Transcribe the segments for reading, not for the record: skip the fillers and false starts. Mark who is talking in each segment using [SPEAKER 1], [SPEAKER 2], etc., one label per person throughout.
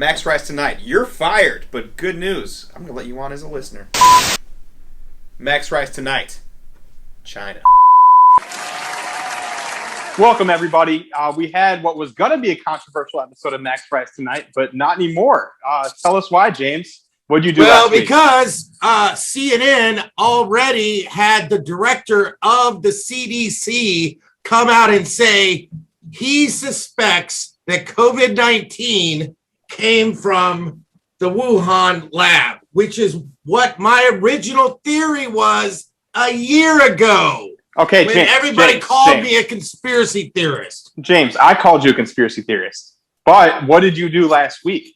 [SPEAKER 1] Max Rice tonight. You're fired, but good news. I'm going to let you on as a listener. Max Rice tonight. China.
[SPEAKER 2] Welcome, everybody. We had what was going to be a controversial episode of Max Rice tonight, but not anymore. Tell us why, James. What did you do last week?
[SPEAKER 3] Because CNN already had the director of the CDC come out and say he suspects that COVID-19 came from the Wuhan lab, which is what my original theory was a year ago.
[SPEAKER 2] Okay,
[SPEAKER 3] when
[SPEAKER 2] James,
[SPEAKER 3] everybody called me a conspiracy theorist.
[SPEAKER 2] James, I called you a conspiracy theorist. But what did you do last week,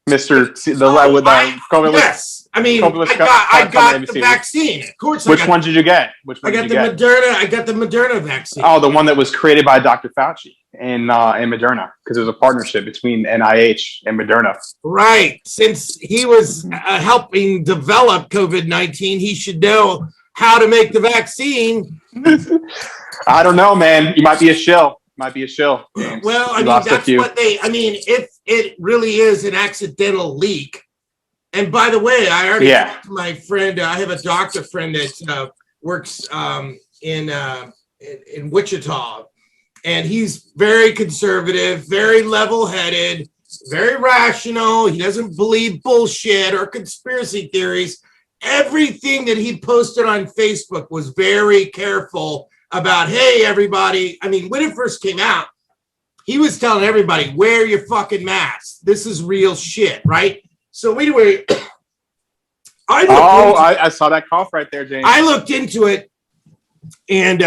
[SPEAKER 2] Mr.
[SPEAKER 3] Yes, I mean, I got the vaccine. Of course,
[SPEAKER 2] which one did you get?
[SPEAKER 3] Moderna. I got the Moderna vaccine.
[SPEAKER 2] Oh, the one that was created by Dr. Fauci and Moderna, because it was a partnership between NIH and Moderna.
[SPEAKER 3] Right. Since he was helping develop COVID-19, he should know how to make the vaccine.
[SPEAKER 2] I don't know, man. You might be a shill.
[SPEAKER 3] Well, I mean, that's what if it really is an accidental leak. And by the way, I already talked to my friend. I have a doctor friend that works in Wichita, and he's very conservative, very level-headed, very rational. He doesn't believe bullshit or conspiracy theories. Everything that he posted on Facebook was very careful about, hey, everybody. I mean, when it first came out, he was telling everybody, wear your fucking mask. This is real shit, right? So anyway,
[SPEAKER 2] I saw that cough right there, James.
[SPEAKER 3] I looked into it, and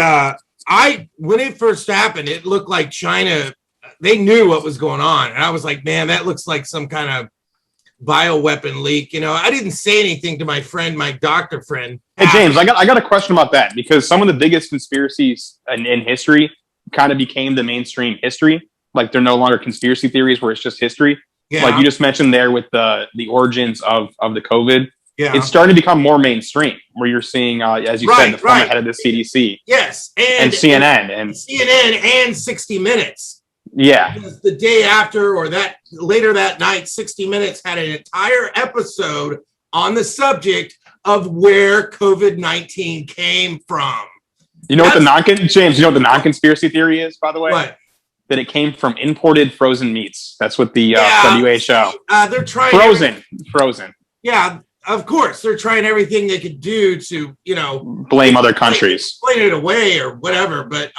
[SPEAKER 3] when it first happened, it looked like China, they knew what was going on. And I was like, man, that looks like some kind of bioweapon leak. You know, I didn't say anything to my doctor friend.
[SPEAKER 2] Hey, James, I got a question about that, because some of the biggest conspiracies in history kind of became the mainstream history. Like, they're no longer conspiracy theories where it's just history. Yeah. Like you just mentioned there with the origins of the COVID. Yeah. It's starting to become more mainstream, where you're seeing, as you said, the former head of the CDC.
[SPEAKER 3] Yes.
[SPEAKER 2] And CNN. And
[SPEAKER 3] CNN and 60 Minutes.
[SPEAKER 2] Yeah.
[SPEAKER 3] Because the day after or that later that night, 60 Minutes had an entire episode on the subject of where COVID-19 came from.
[SPEAKER 2] You know what the non-conspiracy theory is, by the way?
[SPEAKER 3] What?
[SPEAKER 2] That it came from imported frozen meats. That's what the WHO.
[SPEAKER 3] They're trying
[SPEAKER 2] frozen.
[SPEAKER 3] Yeah, of course. They're trying everything they could do to,
[SPEAKER 2] blame other countries.
[SPEAKER 3] Explain it away or whatever. But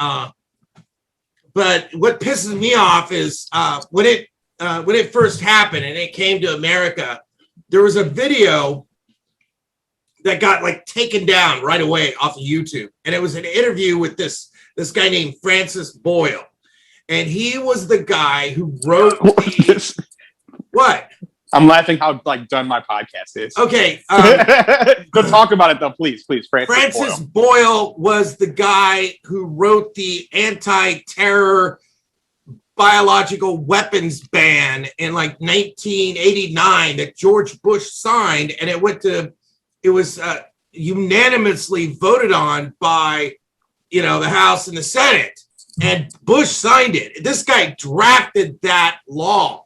[SPEAKER 3] what pisses me off is when it first happened and it came to America, there was a video that got taken down right away off of YouTube. And it was an interview with this guy named Francis Boyle. And he was the guy who wrote what?
[SPEAKER 2] I'm laughing how done my podcast is.
[SPEAKER 3] Okay.
[SPEAKER 2] Go talk about it though, please.
[SPEAKER 3] Francis Boyle was the guy who wrote the anti-terror biological weapons ban in 1989 that George Bush signed, and it was unanimously voted on by the House and the Senate. And Bush signed it. This guy drafted that law.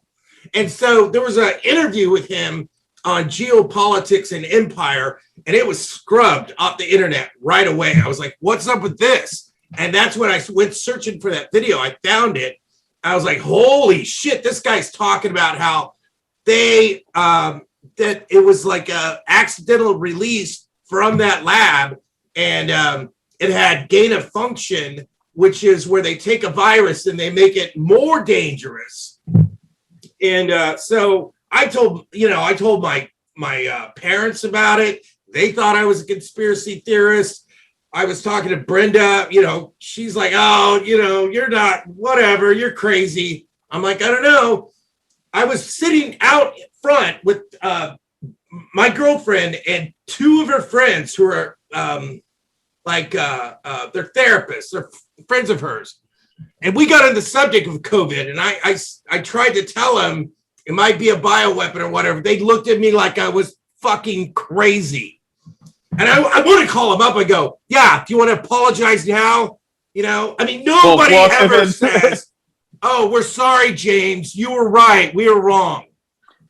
[SPEAKER 3] And so there was an interview with him on geopolitics and empire, and it was scrubbed off the internet right away. I was like, what's up with this? And that's when I went searching for that video. I found it. I was like, holy shit, this guy's talking about how that it was like an accidental release from that lab, and it had gain of function, which is where they take a virus and they make it more dangerous. And so I told my parents about it. They thought I was a conspiracy theorist. I was talking to Brenda, she's like, oh, you're not, whatever, you're crazy. I'm like, I don't know. I was sitting out front with my girlfriend and two of her friends who are they're therapists, they're friends of hers. And we got on the subject of COVID, and I tried to tell them it might be a bioweapon or whatever. They looked at me like I was fucking crazy. And I want to call them up and go, yeah, do you want to apologize now? Nobody ever says, oh, we're sorry, James. You were right. We were wrong.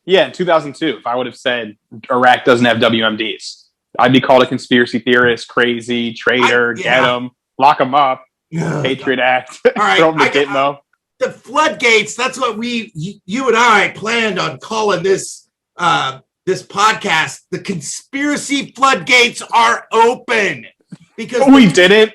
[SPEAKER 2] Yeah, in 2002, if I would have said Iraq doesn't have WMDs, I'd be called a conspiracy theorist, crazy, traitor, get him, lock him up, Patriot Act,
[SPEAKER 3] All right,
[SPEAKER 2] throw him to Gitmo.
[SPEAKER 3] The floodgates, that's what you and I planned on calling this this podcast. The conspiracy floodgates are open. Because
[SPEAKER 2] we didn't.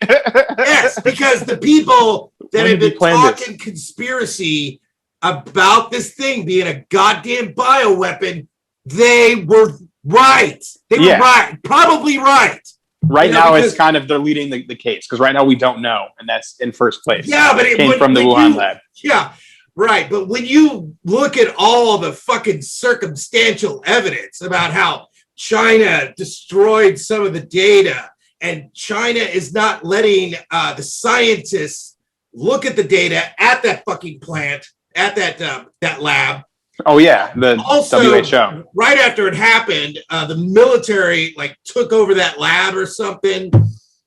[SPEAKER 3] Yes, because the people that have been talking conspiracy about this thing being a goddamn bioweapon, they were right. They were right. Probably right.
[SPEAKER 2] Right now, it's kind of they're leading the case because right now we don't know, and that's in first place.
[SPEAKER 3] Yeah, but it
[SPEAKER 2] came from the Wuhan lab.
[SPEAKER 3] Yeah, right. But when you look at all the fucking circumstantial evidence about how China destroyed some of the data, and China is not letting the scientists look at the data at that fucking plant, at that lab.
[SPEAKER 2] Oh yeah, the
[SPEAKER 3] also,
[SPEAKER 2] WHO.
[SPEAKER 3] Right after it happened, the military took over that lab or something.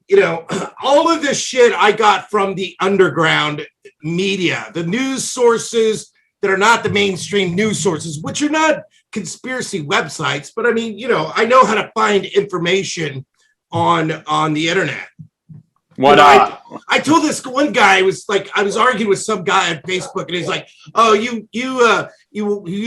[SPEAKER 3] You know, all of this shit I got from the underground media, the news sources that are not the mainstream news sources, which are not conspiracy websites. But I mean, you know, I know how to find information on the internet. I told this one guy, I was arguing with some guy on Facebook, and he's like, "Oh, you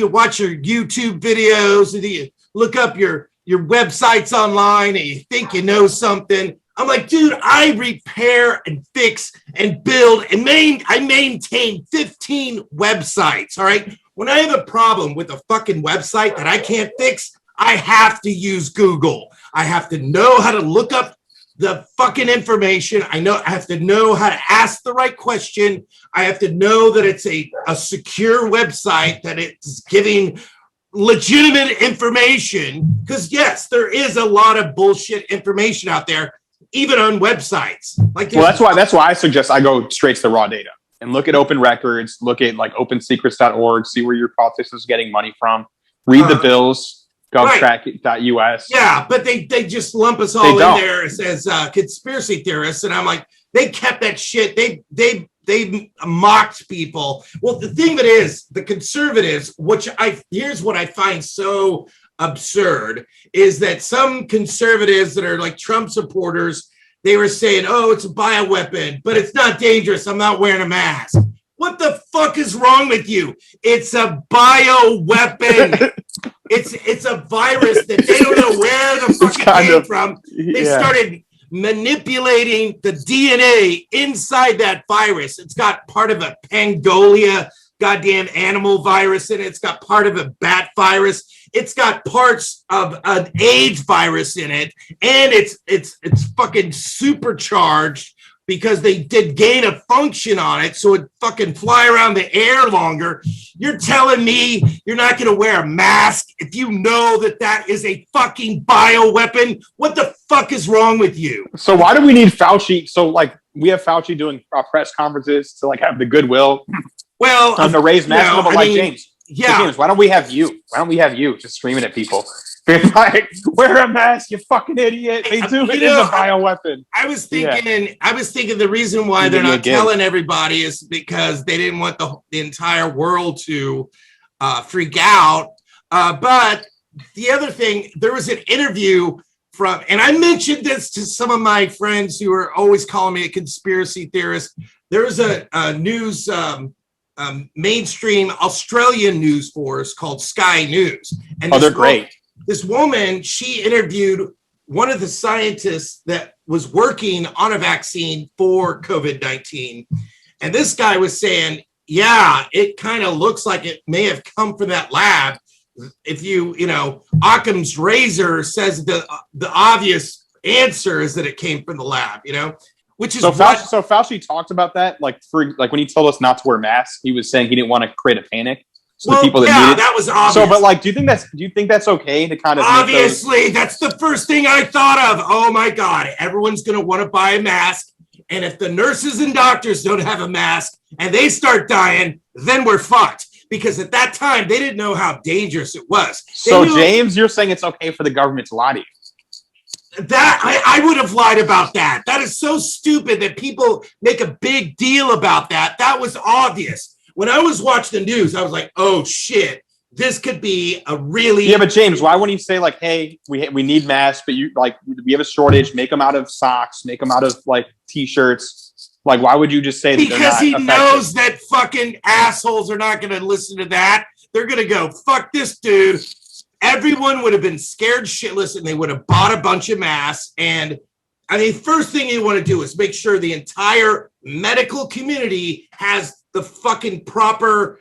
[SPEAKER 3] watch your YouTube videos and you look up your websites online and you think you know something." I'm like, dude, I repair and fix and build and I maintain 15 websites. All right. When I have a problem with a fucking website that I can't fix, I have to use Google. I have to know how to look up the fucking information. I have to know how to ask the right question. I have to know that it's a secure website, that it's giving legitimate information. Because yes, there is a lot of bullshit information out there, even on websites.
[SPEAKER 2] That's why I suggest I go straight to the raw data and look at open records, look at opensecrets.org, see where your politicians are getting money from, read the bills. GovTrack.us.
[SPEAKER 3] Yeah, but they just lump us all in there as conspiracy theorists, and I'm like, they kept that shit. They mocked people. Well, the thing that is, the conservatives, here's what I find so absurd, is that some conservatives that are like Trump supporters, they were saying, "Oh, it's a bioweapon, but it's not dangerous. I'm not wearing a mask." What the fuck is wrong with you? It's a bioweapon. It's a virus that they don't know where the fuck it came from. They started manipulating the DNA inside that virus. It's got part of a Pangolia goddamn animal virus in it. It's got part of a bat virus. It's got parts of an AIDS virus in it, and it's fucking supercharged because they did gain of function on it, so it fucking fly around the air longer. You're telling me you're not going to wear a mask if you know that is a fucking bioweapon? What the fuck is wrong with you?
[SPEAKER 2] So why do we need Fauci? So we have Fauci doing press conferences to have the goodwill.
[SPEAKER 3] Well,
[SPEAKER 2] on the raise mask, James.
[SPEAKER 3] Yeah.
[SPEAKER 2] James, why don't we have you? Why don't we have you just screaming at people? Wear a mask, you fucking idiot. They do. It is a bioweapon.
[SPEAKER 3] I was thinking the reason why they're not telling everybody is because they didn't want the entire world to freak out. But the other thing, there was an interview and I mentioned this to some of my friends who are always calling me a conspiracy theorist. There was a news mainstream Australian news force called Sky News. And
[SPEAKER 2] they're great.
[SPEAKER 3] This woman, she interviewed one of the scientists that was working on a vaccine for COVID-19. And this guy was saying, yeah, it kind of looks like it may have come from that lab. If Occam's razor says the obvious answer is that it came from the lab, which is
[SPEAKER 2] so Fauci talked about that, when he told us not to wear masks, he was saying he didn't want to create a panic. So the people that need it.
[SPEAKER 3] That was obvious.
[SPEAKER 2] So, but do you think that's okay to kind of
[SPEAKER 3] obviously that's the first thing I thought of. Oh my God, everyone's going to want to buy a mask, and if the nurses and doctors don't have a mask and they start dying, then we're fucked. Because at that time they didn't know how dangerous it was.
[SPEAKER 2] James, you're saying it's okay for the government to lie to you?
[SPEAKER 3] That I would have lied about that. That is so stupid that people make a big deal about that. That was obvious. When I was watching the news, I was like, oh shit, this could be a really
[SPEAKER 2] but James, why wouldn't you say like, hey, we need masks, but we have a shortage, make them out of socks, make them out of like t-shirts. Like, why would you just say that?
[SPEAKER 3] Because he knows that fucking assholes are not going to listen to that. They're going to go, fuck this dude. Everyone would have been scared shitless and they would have bought a bunch of masks. And I mean, first thing you want to do is make sure the entire medical community has the fucking proper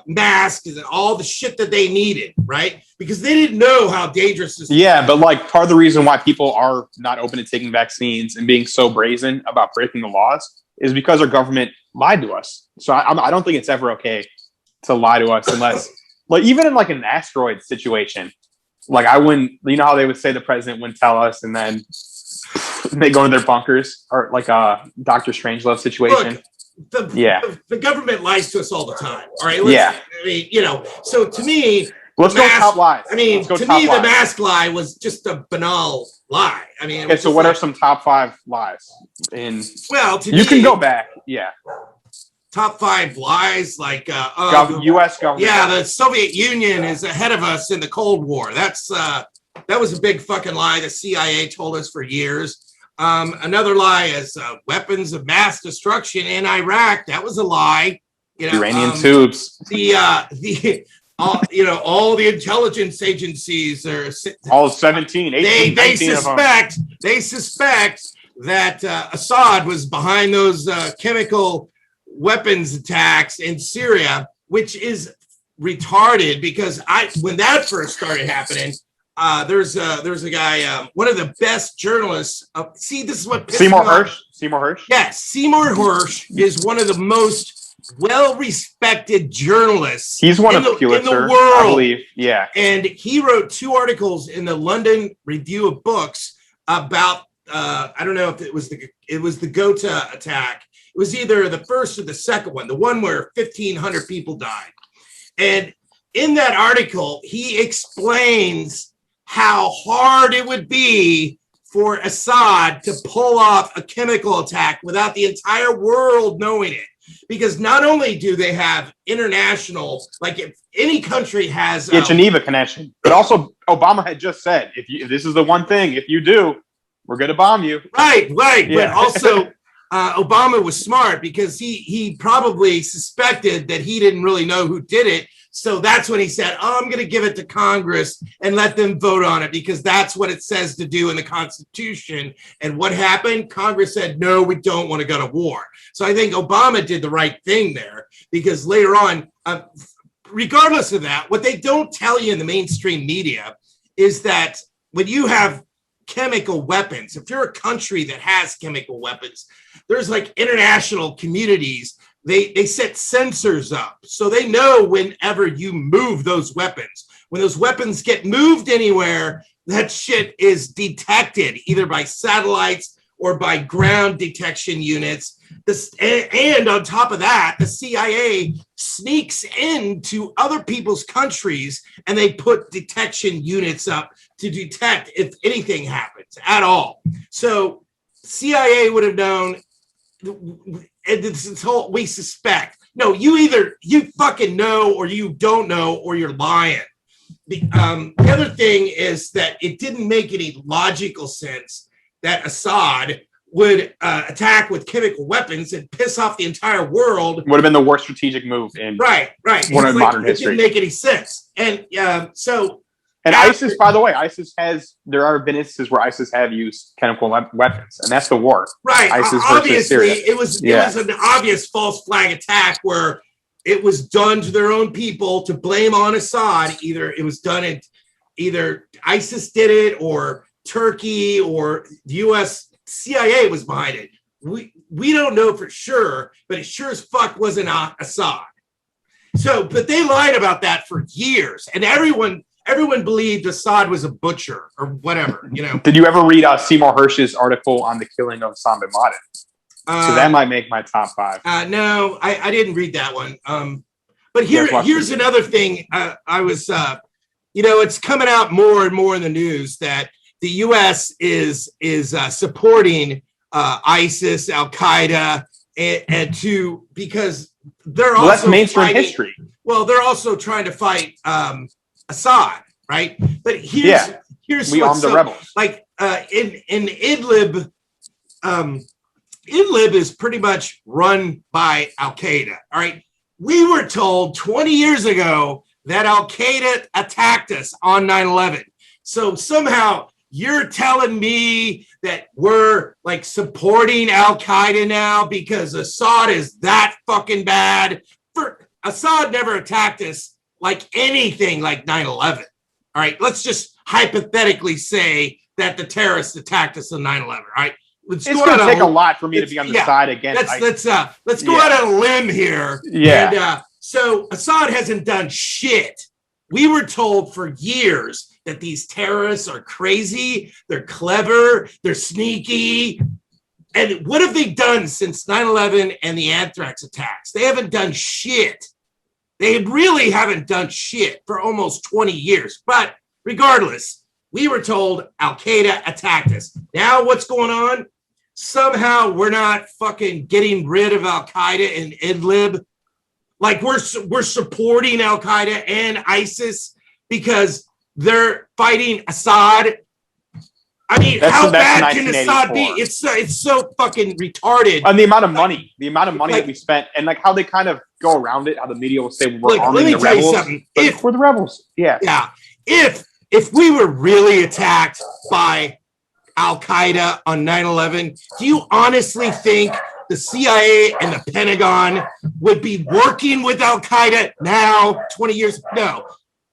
[SPEAKER 3] masks and all the shit that they needed, right? Because they didn't know how dangerous this was.
[SPEAKER 2] Yeah, but like part of the reason why people are not open to taking vaccines and being so brazen about breaking the laws is because our government lied to us. So I don't think it's ever okay to lie to us unless, like, even in like an asteroid situation, like I wouldn't, you know how they would say the president wouldn't tell us and then they go in their bunkers, or like a Dr. Strangelove situation.
[SPEAKER 3] Look, the government lies to us all the time. All right. I mean, so to me,
[SPEAKER 2] let's go top lies.
[SPEAKER 3] I mean, to me, the mask lie was just a banal lie. I mean,
[SPEAKER 2] okay. So what are some top 5 lies? You can go back. Yeah.
[SPEAKER 3] Top 5 lies, like
[SPEAKER 2] U.S. government.
[SPEAKER 3] Yeah, the Soviet Union is ahead of us in the Cold War. That was a big fucking lie the CIA told us for years. Another lie is weapons of mass destruction in Iraq. That was a lie.
[SPEAKER 2] Uranium tubes.
[SPEAKER 3] All the intelligence agencies are
[SPEAKER 2] all 17, 18,
[SPEAKER 3] they suspect that Assad was behind those chemical weapons attacks in Syria, which is retarded because when that first started happening, there's a guy, one of the best journalists. This is what
[SPEAKER 2] Seymour Hersh.
[SPEAKER 3] Yes, Seymour Hersh is one of the most well-respected journalists.
[SPEAKER 2] He's one of Pulitzer,
[SPEAKER 3] in the world,
[SPEAKER 2] I believe. Yeah,
[SPEAKER 3] and he wrote 2 articles in the London Review of Books about I don't know if it was the Ghouta attack. It was either the first or the second one, the one where 1,500 people died. And in that article, he explains how hard it would be for Assad to pull off a chemical attack without the entire world knowing it. Because not only do they have international, like if any country has
[SPEAKER 2] the Geneva Convention, but also Obama had just said, if this is the one thing, if you do, we're going to bomb you.
[SPEAKER 3] Right.
[SPEAKER 2] Yeah.
[SPEAKER 3] But also Obama was smart because he probably suspected that he didn't really know who did it. So that's when he said, I'm going to give it to Congress and let them vote on it because that's what it says to do in the Constitution. And what happened? Congress said, no, we don't want to go to war. So I think Obama did the right thing there because later on, regardless of that, what they don't tell you in the mainstream media is that when you have chemical weapons, if you're a country that has chemical weapons, there's like international communities. They set sensors up so they know whenever you move those weapons. When those weapons get moved anywhere, that shit is detected either by satellites or by ground detection units. And on top of that, the CIA sneaks into other people's countries and they put detection units up to detect if anything happens at all. So CIA would have known. And this whole, we suspect. No, you fucking know or you don't know or you're lying. The other thing is that it didn't make any logical sense that Assad would attack with chemical weapons and piss off the entire world.
[SPEAKER 2] Would have been the worst strategic move in
[SPEAKER 3] right.
[SPEAKER 2] modern history.
[SPEAKER 3] It didn't make any sense. And
[SPEAKER 2] And ISIS, by the way, there have been instances where ISIS have used chemical weapons, and that's the war.
[SPEAKER 3] Right.
[SPEAKER 2] ISIS
[SPEAKER 3] Obviously,
[SPEAKER 2] Syria.
[SPEAKER 3] it was an obvious false flag attack where it was done to their own people to blame on Assad. Either it was done either ISIS did it or Turkey or the U.S. CIA was behind it. We don't know for sure, but it sure as fuck wasn't Assad. So, but they lied about that for years, and everyone believed Assad was a butcher or whatever,
[SPEAKER 2] Did you ever read Seymour Hersh's article on the killing of Osama bin Laden? So that might make my top 5.
[SPEAKER 3] No, I didn't read that one. But here's another thing. I was, it's coming out more and more in the news that the U.S. is supporting ISIS, Al Qaeda, and because they're also
[SPEAKER 2] that's mainstream
[SPEAKER 3] fighting,
[SPEAKER 2] history.
[SPEAKER 3] Well, they're also trying to fight Assad, right? But here's
[SPEAKER 2] we armed the rebels.
[SPEAKER 3] Like in Idlib, Idlib is pretty much run by Al Qaeda. All right, we were told 20 years ago that Al Qaeda attacked us on 9/11. So somehow you're telling me that we're like supporting Al Qaeda now because Assad is that fucking bad. Assad never attacked us like anything like 9/11. All right, let's just hypothetically say that the terrorists attacked us on 9/11. All right,
[SPEAKER 2] it's going to take a lot for me to be on the side again.
[SPEAKER 3] Let's go out on a limb here.
[SPEAKER 2] Yeah.
[SPEAKER 3] And, so Assad hasn't done shit. We were told for years that these terrorists are crazy, they're clever, they're sneaky. And what have they done since 9/11 and the anthrax attacks? They haven't done shit. They really haven't done shit for almost 20 years. But regardless, we were told Al Qaeda attacked us. Now what's going on? Somehow we're not fucking getting rid of Al Qaeda in Idlib. Like we're supporting Al Qaeda and ISIS because they're fighting Assad. I mean, how bad can Assad be? It's so fucking retarded.
[SPEAKER 2] And the amount of money that we spent, and like how they kind of go around it, how the media will say we're arming the rebels. We're the rebels. Yeah.
[SPEAKER 3] Yeah. If we were really attacked by Al Qaeda on 9/11, do you honestly think the CIA and the Pentagon would be working with Al Qaeda now, 20 years? No.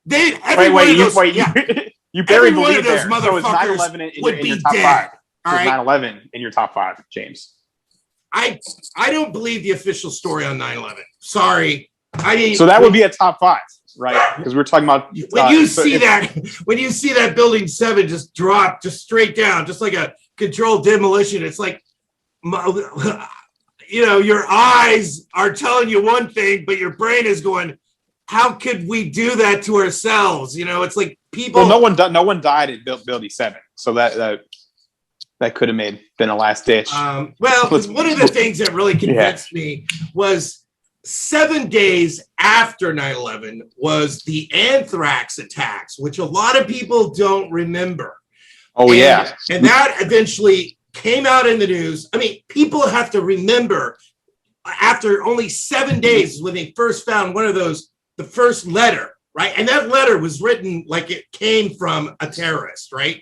[SPEAKER 3] You barely believe there. So it's 9/11 in your top five. So it's 9/11 in your top five, James. I don't believe the official story on 9/11. Sorry. I mean,
[SPEAKER 2] so that would be a top five, right? Because we're talking about
[SPEAKER 3] when you see that building 7 just drop just straight down, just like a controlled demolition. It's like, your eyes are telling you one thing, but your brain is going, how could we do that to ourselves? It's like people.
[SPEAKER 2] Well, no one died at Building 7, so that could have been a last ditch.
[SPEAKER 3] Well, one of the things that really convinced me was 7 days after 9/11 was the anthrax attacks, which a lot of people don't remember.
[SPEAKER 2] Oh, yeah.
[SPEAKER 3] And that eventually came out in the news. I mean, people have to remember after only 7 days when they first found one of those, the first letter, right? And that letter was written like it came from a terrorist, right?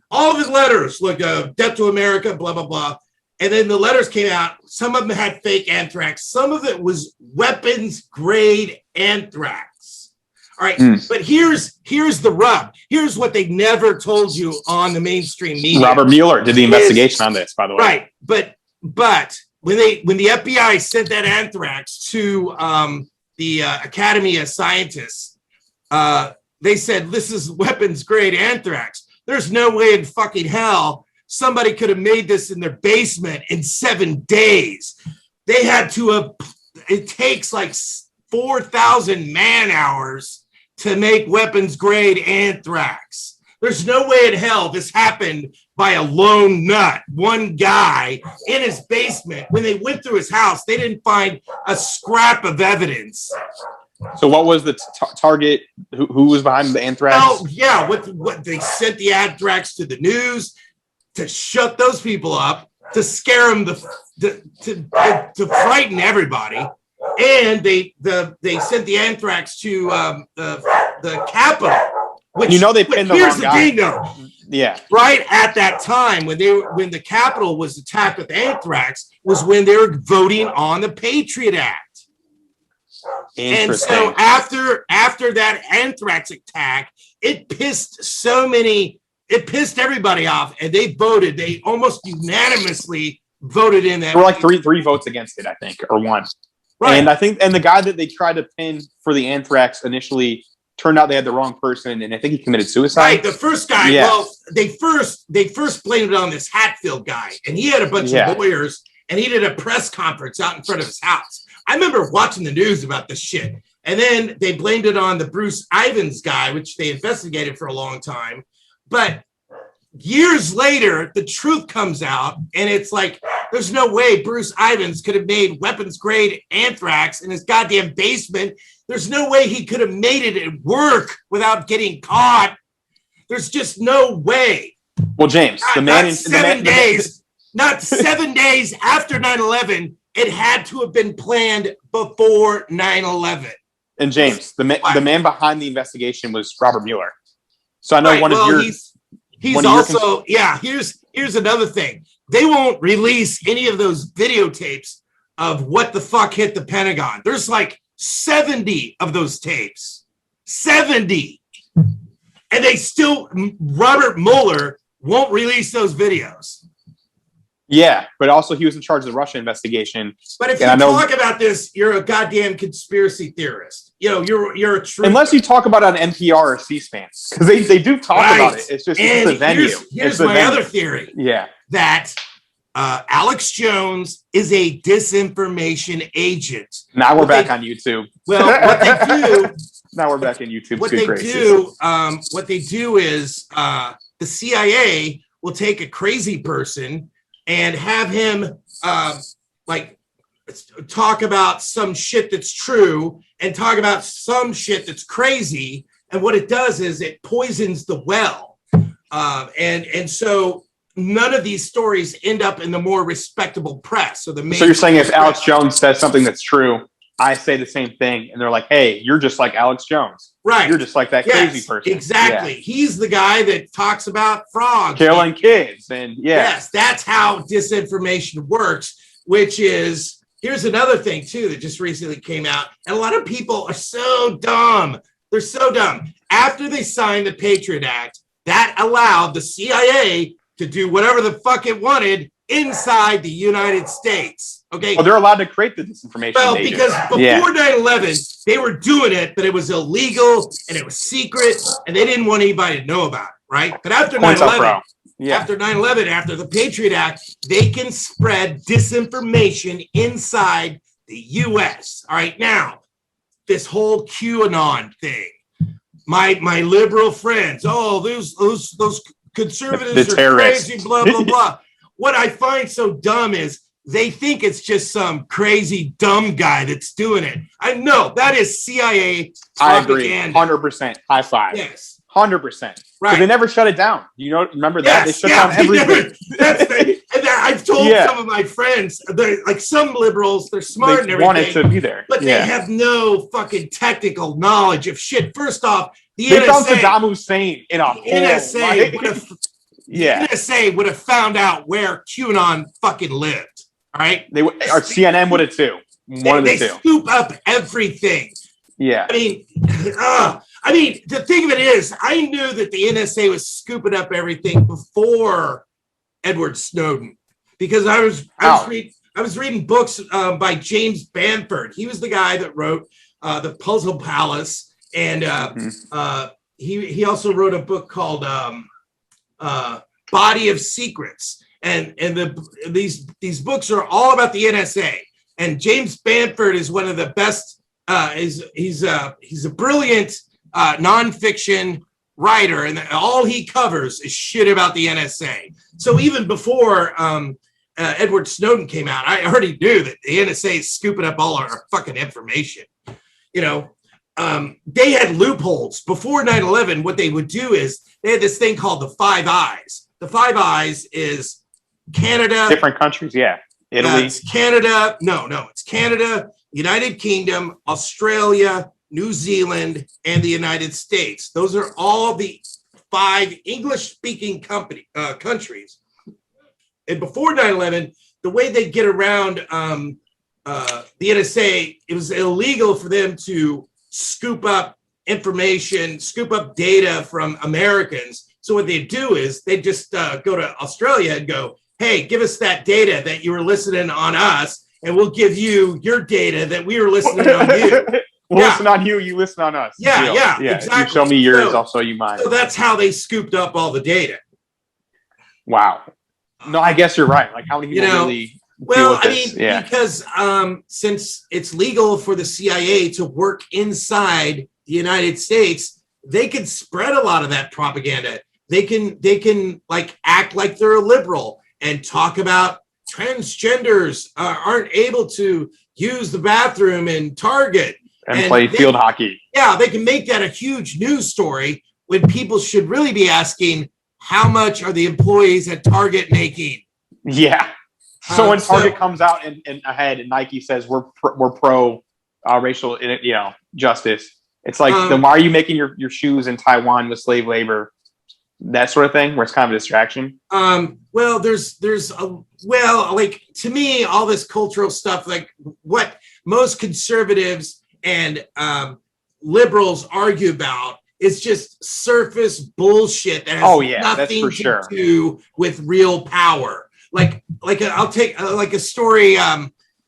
[SPEAKER 3] All of his letters, like Death to America, blah, blah, blah. And then the letters came out. Some of them had fake anthrax. Some of it was weapons-grade anthrax. All right, but here's the rub. Here's what they never told you on the mainstream media.
[SPEAKER 2] Robert Mueller did the investigation on this, by the way.
[SPEAKER 3] Right, but when the FBI sent that anthrax to the Academy of Scientists, they said this is weapons-grade anthrax. There's no way in fucking hell somebody could have made this in their basement in 7 days. They had to have. It takes like 4,000 man hours to make weapons-grade anthrax. There's no way in hell this happened by a lone nut, one guy in his basement. When they went through his house, they didn't find a scrap of evidence.
[SPEAKER 2] So what was the target? Who was behind the anthrax?
[SPEAKER 3] Oh, yeah, what they sent the anthrax to the news to shut those people up, to scare them, to frighten everybody. And they sent the anthrax to the Capitol. Which,
[SPEAKER 2] they pinned the wrong guy.
[SPEAKER 3] Here's the thing, though.
[SPEAKER 2] Yeah.
[SPEAKER 3] Right at that time, when the Capitol was attacked with anthrax, was when they were voting on the Patriot Act. And so after that anthrax attack, it pissed everybody off, and they voted. They almost unanimously voted in that.
[SPEAKER 2] There were like three votes against it, I think, or one. Right. And I think, and the guy that they tried to pin for the anthrax initially turned out they had the wrong person, and I think he committed suicide.
[SPEAKER 3] Right, the first guy. Yeah. Well, they first blamed it on this Hatfield guy, and he had a bunch of lawyers, and he did a press conference out in front of his house. I remember watching the news about this shit, and then they blamed it on the Bruce Ivins guy, which they investigated for a long time. But years later, the truth comes out, and it's like There's no way Bruce Ivins could have made weapons grade anthrax in his goddamn basement. There's no way he could have made it at work without getting caught. There's just no way.
[SPEAKER 2] Well, James,
[SPEAKER 3] Not 7 days after 9/11, it had to have been planned before 9/11.
[SPEAKER 2] And James, the man behind the investigation was Robert Mueller. So I know he's also here's another thing. They won't release any of those videotapes of what the fuck hit the Pentagon. There's like 70 of those tapes. 70. And they still, Robert Mueller won't release those videos. Yeah, but also he was in charge of the Russia investigation.
[SPEAKER 3] But if you talk about this, you're a goddamn conspiracy theorist. You know, you're a true.
[SPEAKER 2] Unless you talk about it on NPR or C-SPAN, because they do talk about it. It's just the venue.
[SPEAKER 3] Here's my other theory.
[SPEAKER 2] Yeah,
[SPEAKER 3] that Alex Jones is a disinformation agent.
[SPEAKER 2] Now we're back on YouTube.
[SPEAKER 3] Well, what they do.
[SPEAKER 2] Now we're back in YouTube.
[SPEAKER 3] What they do is the CIA will take a crazy person and have him talk about some shit that's true and talk about some shit that's crazy. And what it does is it poisons the well. And so none of these stories end up in the more respectable press. So you're saying if
[SPEAKER 2] Alex Jones says something that's true, I say the same thing, and they're like, hey, you're just like Alex Jones.
[SPEAKER 3] Right.
[SPEAKER 2] You're just like that crazy person.
[SPEAKER 3] Exactly. Yeah. He's the guy that talks about frogs.
[SPEAKER 2] Killing kids. And
[SPEAKER 3] yes, that's how disinformation works, which is, here's another thing, too, that just recently came out. And a lot of people are so dumb. They're so dumb. After they signed the Patriot Act, that allowed the CIA to do whatever the fuck it wanted inside the United States. Okay.
[SPEAKER 2] Well, they're allowed to create the disinformation.
[SPEAKER 3] Well, because before 9/11, they were doing it, but it was illegal and it was secret, and they didn't want anybody to know about it, right? But after 9/11, after the Patriot Act, they can spread disinformation inside the U.S. All right, now this whole QAnon thing, my liberal friends, those conservatives are crazy, blah blah blah. What I find so dumb is they think it's just some crazy dumb guy that's doing it. I know that is CIA propaganda.
[SPEAKER 2] I agree, 100%. High five.
[SPEAKER 3] Yes,
[SPEAKER 2] 100%.
[SPEAKER 3] Right.
[SPEAKER 2] But they never shut it down. Remember that? They shut down everything.
[SPEAKER 3] I've told some of my friends, like some liberals, they're smart and everything.
[SPEAKER 2] Wanted to be there,
[SPEAKER 3] but they have no fucking technical knowledge of shit. First off,
[SPEAKER 2] they found Saddam Hussein in a hole.
[SPEAKER 3] NSA would have found out where QAnon fucking lived. All right,
[SPEAKER 2] our CNN would have too.
[SPEAKER 3] They scoop up everything.
[SPEAKER 2] Yeah,
[SPEAKER 3] I mean, the thing of it is, I knew that the NSA was scooping up everything before Edward Snowden, because I was reading books by James Bamford. He was the guy that wrote The Puzzle Palace, and he also wrote a book called Body of Secrets. And these books are all about the NSA. And James Bamford is one of the best. He's a brilliant nonfiction writer, and all he covers is shit about the NSA. So even before Edward Snowden came out, I already knew that the NSA is scooping up all our fucking information. They had loopholes before 9/11. What they would do is they had this thing called the Five Eyes. The Five Eyes is Canada,
[SPEAKER 2] different countries, Italy,
[SPEAKER 3] it's Canada. No, it's Canada, United Kingdom, Australia, New Zealand, and the United States. Those are all the 5 English-speaking countries. And before 9/11, the way they get around the NSA, it was illegal for them to scoop up information, scoop up data from Americans. So what they do is they just go to Australia and go, hey, give us that data that you were listening on us, and we'll give you your data that we were listening on you.
[SPEAKER 2] We'll listen on you, you listen on us.
[SPEAKER 3] Yeah, exactly.
[SPEAKER 2] You show me yours, I'll show you mine.
[SPEAKER 3] So that's how they scooped up all the data.
[SPEAKER 2] Wow. No, I guess you're right. Like, how many people really deal with this?
[SPEAKER 3] Because since it's legal for the CIA to work inside the United States, they can spread a lot of that propaganda. They can like act like they're a liberal and talk about transgenders aren't able to use the bathroom in Target
[SPEAKER 2] and play field hockey.
[SPEAKER 3] Yeah, they can make that a huge news story when people should really be asking, how much are the employees at Target making?
[SPEAKER 2] Yeah. So when Target comes out and ahead and Nike says we're pro racial, justice, it's like, then why are you making your shoes in Taiwan with slave labor? That sort of thing, where it's kind of a distraction.
[SPEAKER 3] Well, like, to me, all this cultural stuff, like what most conservatives and liberals argue about, is just surface bullshit that has nothing to do with real power. I'll take a story.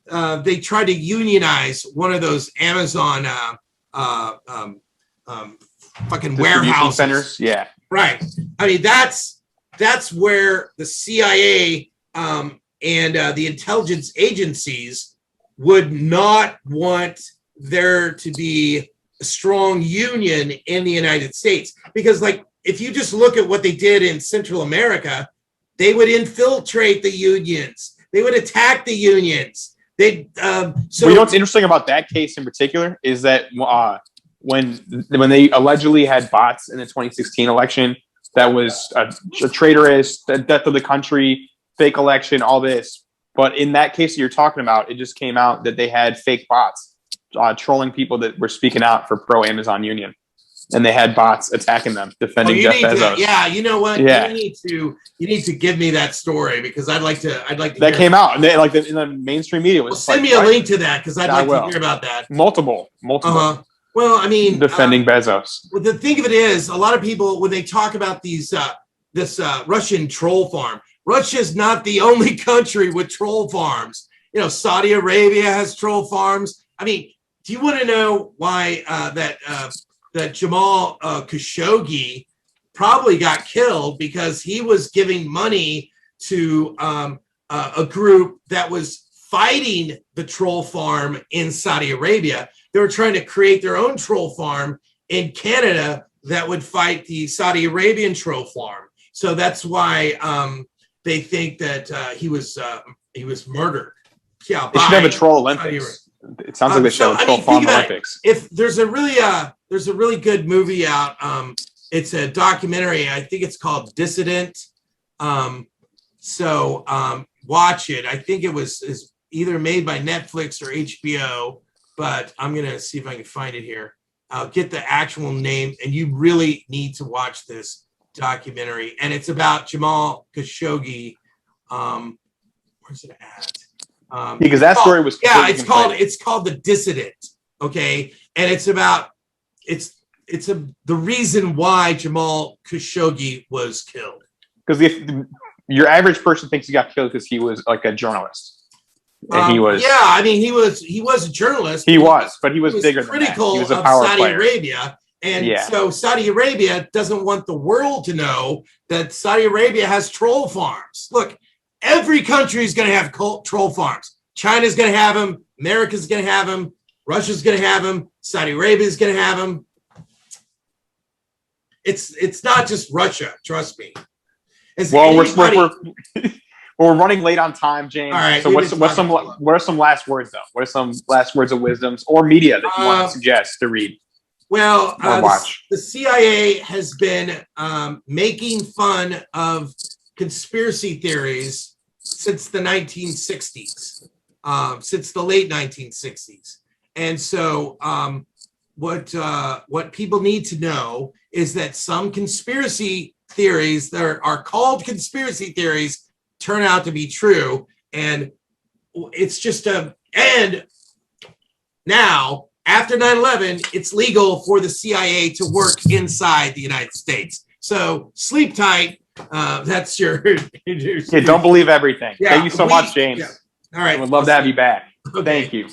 [SPEAKER 3] They tried to unionize one of those Amazon fucking warehouse
[SPEAKER 2] centers. Yeah.
[SPEAKER 3] Right. I mean, that's where the CIA and the intelligence agencies would not want there to be a strong union in the United States. Because, like, if you just look at what they did in Central America, they would infiltrate the unions. They would attack the unions. So
[SPEAKER 2] you know what's interesting about that case in particular is that when they allegedly had bots in the 2016 election, that was a traitorous, the death of the country, fake election, all this. But in that case that you're talking about, it just came out that they had fake bots trolling people that were speaking out for pro-Amazon union. And they had bots attacking them, defending Jeff Bezos.
[SPEAKER 3] You know what? Yeah. You need to give me that story, because I'd like to.
[SPEAKER 2] That came out, and they, like, in the mainstream media was.
[SPEAKER 3] Send me a link to that, because I'd like to hear about that.
[SPEAKER 2] Multiple.
[SPEAKER 3] Well, I mean,
[SPEAKER 2] defending Bezos.
[SPEAKER 3] Well, the thing of it is, a lot of people, when they talk about this Russian troll farm, Russia's not the only country with troll farms. Saudi Arabia has troll farms. I mean, do you want to know why that Jamal Khashoggi probably got killed? Because he was giving money to a group that was fighting the troll farm in Saudi Arabia. They were trying to create their own troll farm in Canada that would fight the Saudi Arabian troll farm. So that's why they think that he was murdered. Yeah,
[SPEAKER 2] they should have a troll Olympics. It sounds like they should have a troll farm Olympics.
[SPEAKER 3] If there's a really good movie out. It's a documentary. I think it's called Dissident. So watch it. I think it is either made by Netflix or HBO, but I'm going to see if I can find it here. I'll get the actual name, and you really need to watch this documentary. And it's about Jamal Khashoggi. Where's it at?
[SPEAKER 2] Because that story was
[SPEAKER 3] it's called The Dissident. Okay, and it's about the reason why Jamal Khashoggi was killed.
[SPEAKER 2] Because your average person thinks he got killed because he was like a journalist. And he was.
[SPEAKER 3] Yeah, I mean, he was a journalist.
[SPEAKER 2] He was bigger than that. He was a power
[SPEAKER 3] Saudi
[SPEAKER 2] player.
[SPEAKER 3] Arabia. And so Saudi Arabia doesn't want the world to know that Saudi Arabia has troll farms. Look, every country is going to have troll farms. China's going to have them. America's going to have them. Russia's going to have them. Saudi Arabia is going to have them. It's not just Russia. Trust me.
[SPEAKER 2] We're running late on time, James.
[SPEAKER 3] All right,
[SPEAKER 2] so what are some last words, though? What are some last words of wisdoms or media that you want to suggest to read?
[SPEAKER 3] Well,
[SPEAKER 2] or watch?
[SPEAKER 3] The CIA has been making fun of conspiracy theories since the 1960s, since the late 1960s. And so what people need to know is that some conspiracy theories that are called conspiracy theories turn out to be true. And it's just and now, after 9/11, it's legal for the CIA to work inside the United States. So sleep tight. That's your.
[SPEAKER 2] Don't believe everything. Yeah, thank you so much, James.
[SPEAKER 3] Yeah. All right.
[SPEAKER 2] I would love to have you back.
[SPEAKER 3] Okay.
[SPEAKER 2] Thank you.